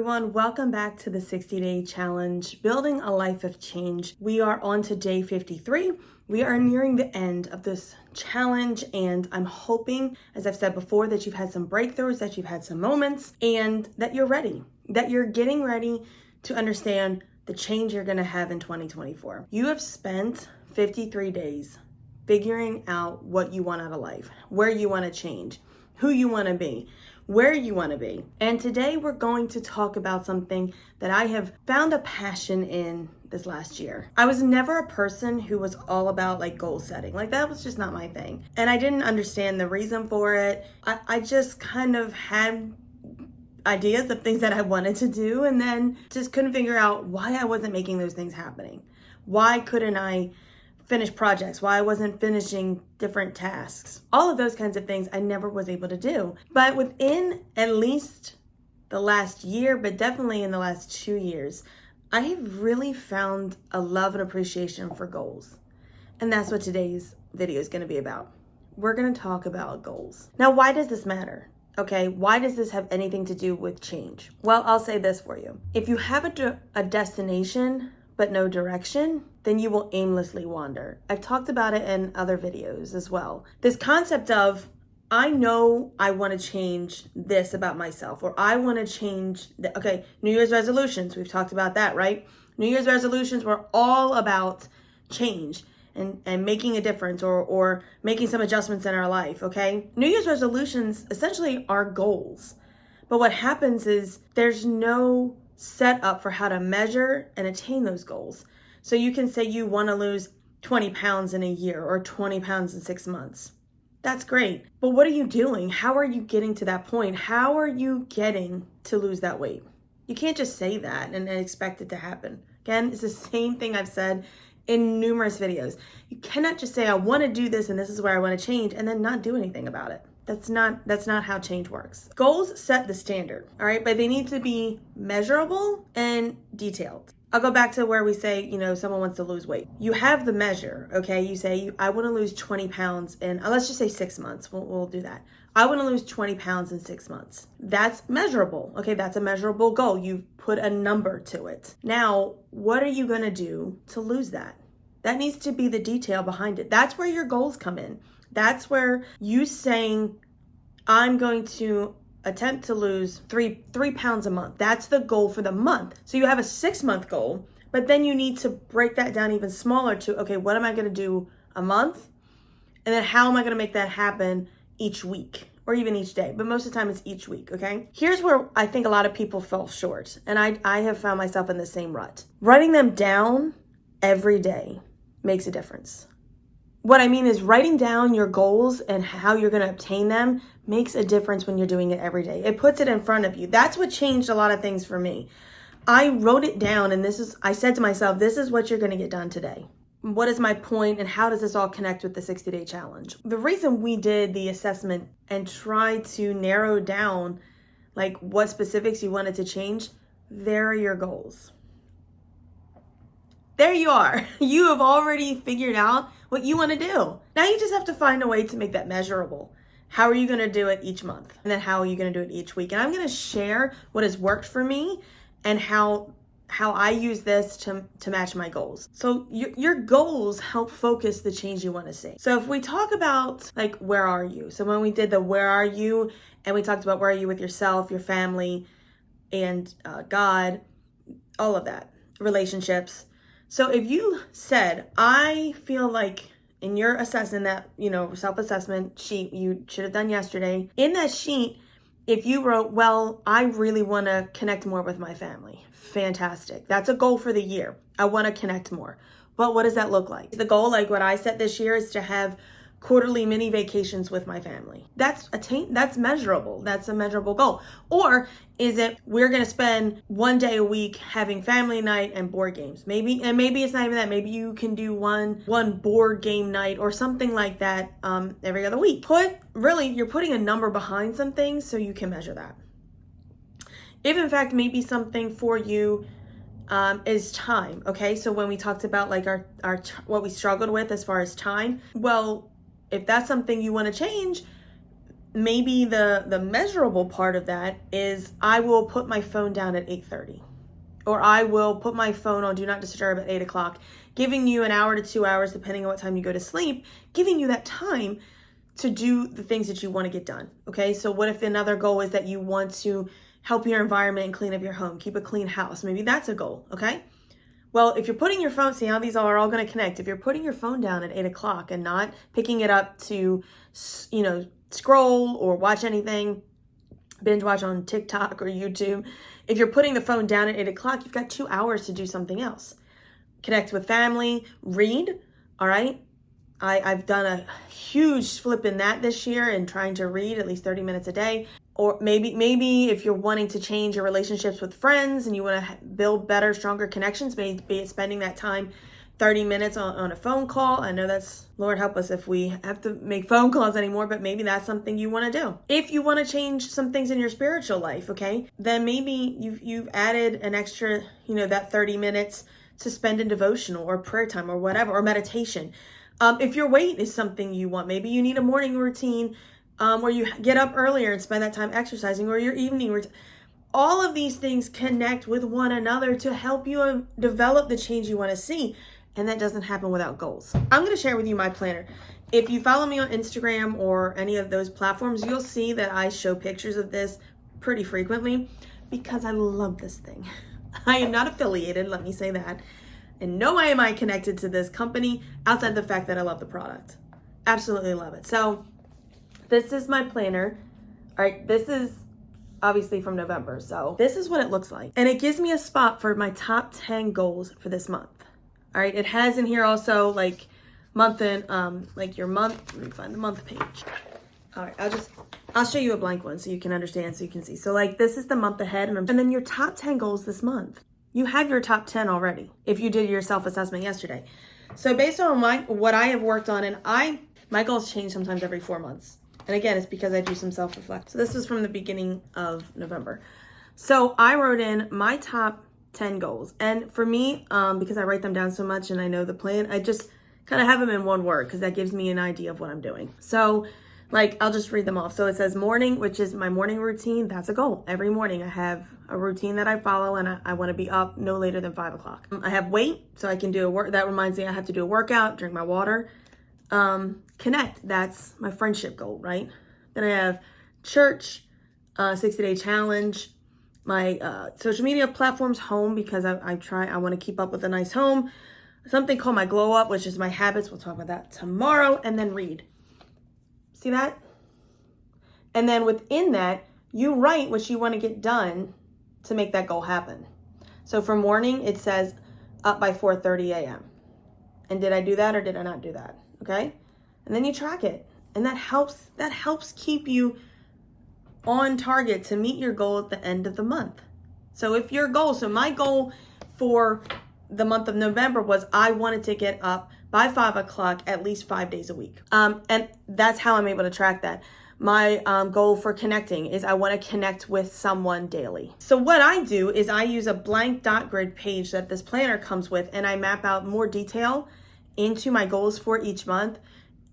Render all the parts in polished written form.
everyone, welcome back to the 60-day challenge, building a life of change. We are on to day 53. We are nearing the end of this challenge, and I'm hoping, as I've said before, that you've had some breakthroughs, that you've had some moments, and that you're ready, that you're getting ready to understand the change you're going to have in 2024. You have spent 53 days figuring out what you want out of life, where you want to change, who you want to be, where you want to be. And today we're going to talk about something that I have found a passion in this last year. I was never a person who was all about like goal setting. Like that was just not my thing. And I didn't understand the reason for it. I just kind of had ideas of things that I wanted to do and then just couldn't figure out why I wasn't making those things happening. Why couldn't I finish projects, why I wasn't finishing different tasks. All of those kinds of things I never was able to do. But within at least the last year, but definitely in the last 2 years, I have really found a love and appreciation for goals. And that's what today's video is going to be about. We're going to talk about goals. Now, why does this matter? Okay, why does this have anything to do with change? Well, I'll say this for you. If you have a destination, but no direction, then you will aimlessly wander. I've talked about it in other videos as well. This concept of, I know I want to change this about myself, or I want to change, New Year's resolutions, we've talked about that, right? New Year's resolutions were all about change and making a difference or making some adjustments in our life, okay? New Year's resolutions essentially are goals. But what happens is there's no set up for how to measure and attain those goals. So you can say you want to lose 20 pounds in a year or 20 pounds in 6 months. That's great. But what are you doing? How are you getting to that point? How are you getting to lose that weight? You can't just say that and expect it to happen. Again, it's the same thing I've said in numerous videos. You cannot just say, I want to do this and this is where I want to change, and then not do anything about it. That's not how change works. Goals set the standard, all right? But they need to be measurable and detailed. I'll go back to where we say, someone wants to lose weight. You have the measure, okay? You say, I want to lose 20 pounds in, let's just say 6 months. We'll do that. I want to lose 20 pounds in 6 months. That's measurable, okay? That's a measurable goal. You put a number to it. Now, what are you going to do to lose that? That needs to be the detail behind it. That's where your goals come in. That's where you saying, I'm going to attempt to lose three pounds a month. That's the goal for the month. So you have a 6-month goal, but then you need to break that down even smaller to, okay, what am I going to do a month? And then how am I going to make that happen each week or even each day? But most of the time it's each week, okay? Here's where I think a lot of people fall short. And I have found myself in the same rut. Writing them down every day makes a difference. What I mean is writing down your goals and how you're going to obtain them makes a difference when you're doing it every day. It puts it in front of you. That's what changed a lot of things for me. I wrote it down and I said to myself, this is what you're going to get done today. What is my point and how does this all connect with the 60-day challenge? The reason we did the assessment and tried to narrow down like what specifics you wanted to change, there are your goals. There you are. You have already figured out what you want to do. Now you just have to find a way to make that measurable. How are you going to do it each month? And then how are you going to do it each week? And I'm going to share what has worked for me and how I use this to match my goals. So your goals help focus the change you want to see. So if we talk about like, where are you? So when we did the where are you, and we talked about where are you with yourself, your family, and God, all of that, relationships. So if you said, I feel like in your assessment, that, self-assessment sheet you should have done yesterday, in that sheet, if you wrote, well, I really want to connect more with my family. Fantastic. That's a goal for the year. I want to connect more. But what does that look like? The goal, like what I set this year, is to have quarterly mini vacations with my family. That's measurable. That's a measurable goal. Or is it we're going to spend 1 day a week having family night and board games? Maybe it's not even that. Maybe you can do one board game night or something like that every other week. You're putting a number behind some things so you can measure that. If in fact maybe something for you is time, okay? So when we talked about like our what we struggled with as far as time, well, if that's something you want to change, maybe the measurable part of that is I will put my phone down at 8:30, or I will put my phone on do not disturb at 8 o'clock, giving you an hour to 2 hours, depending on what time you go to sleep, giving you that time to do the things that you want to get done. Okay, so what if another goal is that you want to help your environment and clean up your home, keep a clean house? Maybe that's a goal. Okay, well, if you're putting your phone, see how these are all going to connect. If you're putting your phone down at 8 o'clock and not picking it up to, scroll or watch anything, binge watch on TikTok or YouTube, if you're putting the phone down at 8 o'clock, you've got 2 hours to do something else. Connect with family, read, all right? I've done a huge flip in that this year and trying to read at least 30 minutes a day. Or maybe if you're wanting to change your relationships with friends and you want to build better, stronger connections, maybe it's spending that time 30 minutes on a phone call. I know that's, Lord help us if we have to make phone calls anymore, but maybe that's something you want to do. If you want to change some things in your spiritual life, okay, then maybe you've added an extra, that 30 minutes to spend in devotional or prayer time or whatever, or meditation. If your weight is something you want, maybe you need a morning routine where you get up earlier and spend that time exercising, or your evening routine. All of these things connect with one another to help you develop the change you want to see. And that doesn't happen without goals. I'm going to share with you my planner. If you follow me on Instagram or any of those platforms, you'll see that I show pictures of this pretty frequently because I love this thing. I am not affiliated, let me say that. In no way am I connected to this company outside the fact that I love the product. Absolutely love it. So this is my planner. All right, this is obviously from November. So this is what it looks like. And it gives me a spot for my top 10 goals for this month. All right, it has in here also like month and like your month. Let me find the month page. All right, I'll show you a blank one so you can understand, so you can see. So like this is the month ahead, and then your top 10 goals this month. You have your top 10 already if you did your self-assessment yesterday. So based on what I have worked on, and my goals change sometimes every 4 months. And again, it's because I do some self-reflect. So this was from the beginning of November. So I wrote in my top 10 goals. And for me, because I write them down so much and I know the plan, I just kind of have them in one word because that gives me an idea of what I'm doing. So like, I'll just read them off. So it says morning, which is my morning routine. That's a goal. Every morning I have a routine that I follow, and I want to be up no later than 5 o'clock. I have weight, so I can do a work. That reminds me I have to do a workout, drink my water. Connect, that's my friendship goal, right? Then I have church, 60-day challenge, my social media platforms, home, because I want to keep up with a nice home. Something called my glow up, which is my habits. We'll talk about that tomorrow. And then read. See that? And then within that, you write what you want to get done to make that goal happen. So for morning, it says up by 4:30 a.m. And did I do that or did I not do that? Okay? And then you track it. And that helps keep you on target to meet your goal at the end of the month. So if your goal, so my goal for the month of November was I wanted to get up by 5 o'clock at least 5 days a week. And that's how I'm able to track that. My goal for connecting is I want to connect with someone daily. So what I do is I use a blank dot grid page that this planner comes with, and I map out more detail into my goals for each month.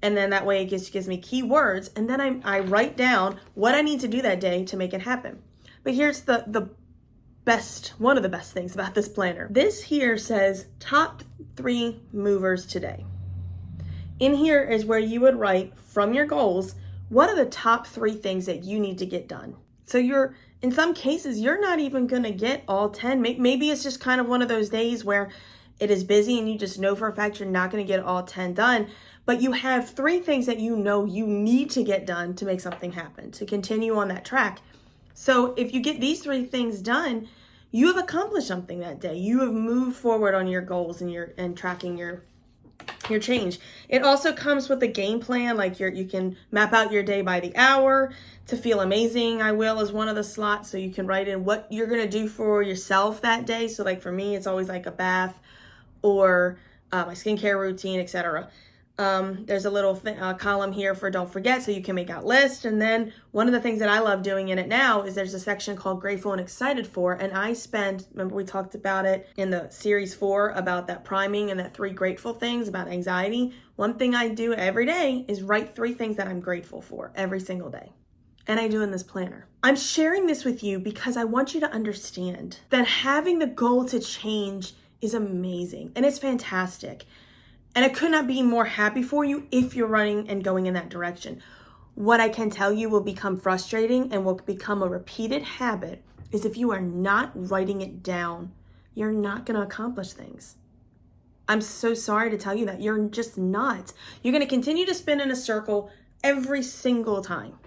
And then that way it gives me keywords, and then I write down what I need to do that day to make it happen. But here's the best, one of the best things about this planner. This here says top 3 movers today. In here is where you would write from your goals, what are the top 3 things that you need to get done? So in some cases, you're not even gonna get all 10. Maybe it's just kind of one of those days where it is busy and you just know for a fact you're not gonna get all 10 done, but you have 3 things that you know you need to get done to make something happen, to continue on that track. So if you get these 3 things done, you have accomplished something that day. You have moved forward on your goals and tracking your change. It also comes with a game plan, like you can map out your day by the hour. To feel amazing, I will is one of the slots, so you can write in what you're gonna do for yourself that day. So like for me, it's always like a bath or my skincare routine, etc. There's a little column here for don't forget, so you can make out lists. And then one of the things that I love doing in it now is there's a section called grateful and excited for, and remember we talked about it in the series 4 about that priming and that 3 grateful things about anxiety. One thing I do every day is write 3 things that I'm grateful for every single day. and I do in this planner. I'm sharing this with you because I want you to understand that having the goal to change is amazing and it's fantastic. And I could not be more happy for you if you're running and going in that direction. What I can tell you will become frustrating and will become a repeated habit is if you are not writing it down, you're not going to accomplish things. I'm so sorry to tell you that. You're just not. You're going to continue to spin in a circle every single time.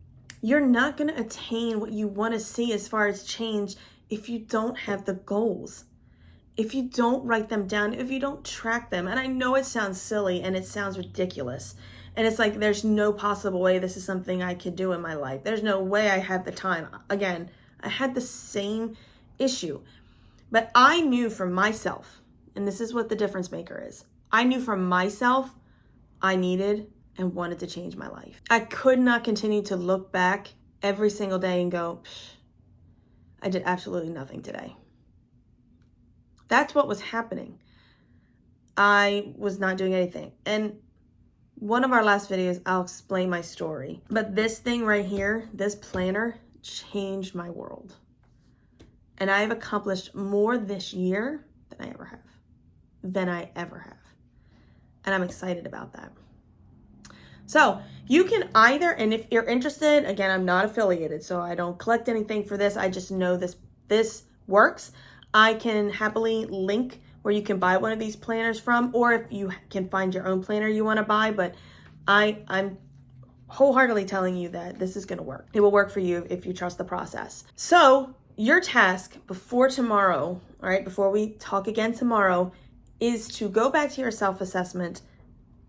You're not going to attain what you want to see as far as change if you don't have the goals, if you don't write them down, if you don't track them. And I know it sounds silly and it sounds ridiculous. And it's like, there's no possible way this is something I could do in my life. There's no way I have the time. Again, I had the same issue, but I knew for myself, and this is what the difference maker is. I knew for myself, I needed and wanted to change my life. I could not continue to look back every single day and go, I did absolutely nothing today. That's what was happening. I was not doing anything. And one of our last videos, I'll explain my story. But this thing right here, this planner, changed my world. And I have accomplished more this year than I ever have. And I'm excited about that. So you can either, and if you're interested, again, I'm not affiliated, so I don't collect anything for this. I just know this works. I can happily link where you can buy one of these planners from, or if you can find your own planner you want to buy, but I'm wholeheartedly telling you that this is going to work. It will work for you if you trust the process. So your task before tomorrow, all right, before we talk again tomorrow, is to go back to your self-assessment,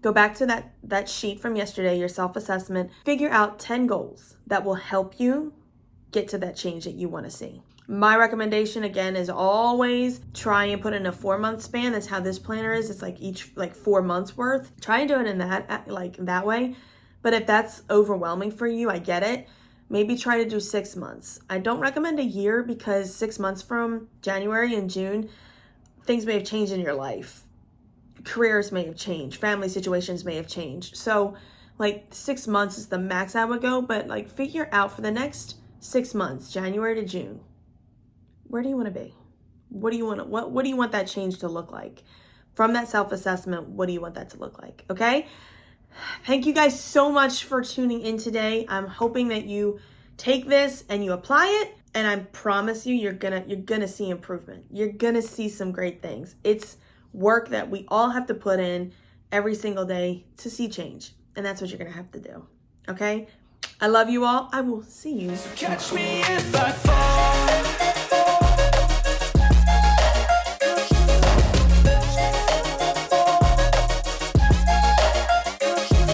go back to that sheet from yesterday, your self-assessment, figure out 10 goals that will help you get to that change that you want to see. My recommendation, again, is always try and put in a 4-month span. That's how this planner is. It's like 4 months worth. Try and do it in that way. But if that's overwhelming for you, I get it. Maybe try to do 6 months. I don't recommend a year because 6 months from January and June, things may have changed in your life. Careers may have changed. Family situations may have changed. So 6 months is the max I would go, but figure out for the next 6 months, January to June, where do you want to be? What do you want that change to look like? From that self-assessment, what do you want that to look like? Okay? Thank you guys so much for tuning in today. I'm hoping that you take this and you apply it, and I promise you, you're gonna see improvement. You're gonna see some great things. It's work that we all have to put in every single day to see change, and that's what you're gonna have to do. Okay? I love you all. I will see you. So catch me if I fall.